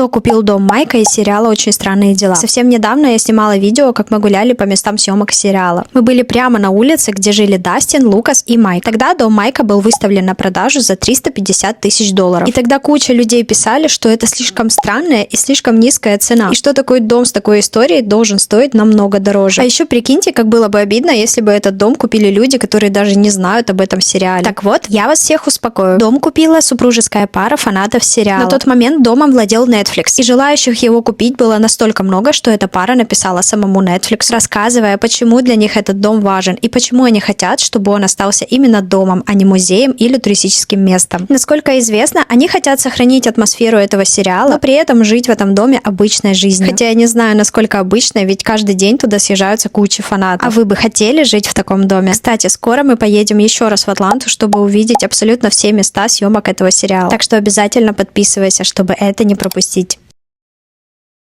Кто купил дом Майка из сериала «Очень странные дела». Совсем недавно я снимала видео, как мы гуляли по местам съемок сериала. Мы были прямо на улице, где жили Дастин, Лукас и Майк. Тогда дом Майка был выставлен на продажу за $350 тысяч. И тогда куча людей писали, что это слишком странная и слишком низкая цена. И что такой дом с такой историей должен стоить намного дороже. А еще прикиньте, как было бы обидно, если бы этот дом купили люди, которые даже не знают об этом сериале. Так вот, я вас всех успокою. Дом купила супружеская пара фанатов сериала. На тот момент домом владел Netflix. И желающих его купить было настолько много, что эта пара написала самому Netflix, рассказывая, почему для них этот дом важен и почему они хотят, чтобы он остался именно домом, а не музеем или туристическим местом. Насколько известно, они хотят сохранить атмосферу этого сериала, но при этом жить в этом доме обычной жизнью. Хотя я не знаю, насколько обычной, ведь каждый день туда съезжаются куча фанатов. А вы бы хотели жить в таком доме? Кстати, скоро мы поедем еще раз в Атланту, чтобы увидеть абсолютно все места съемок этого сериала. Так что обязательно подписывайся, чтобы это не пропустить.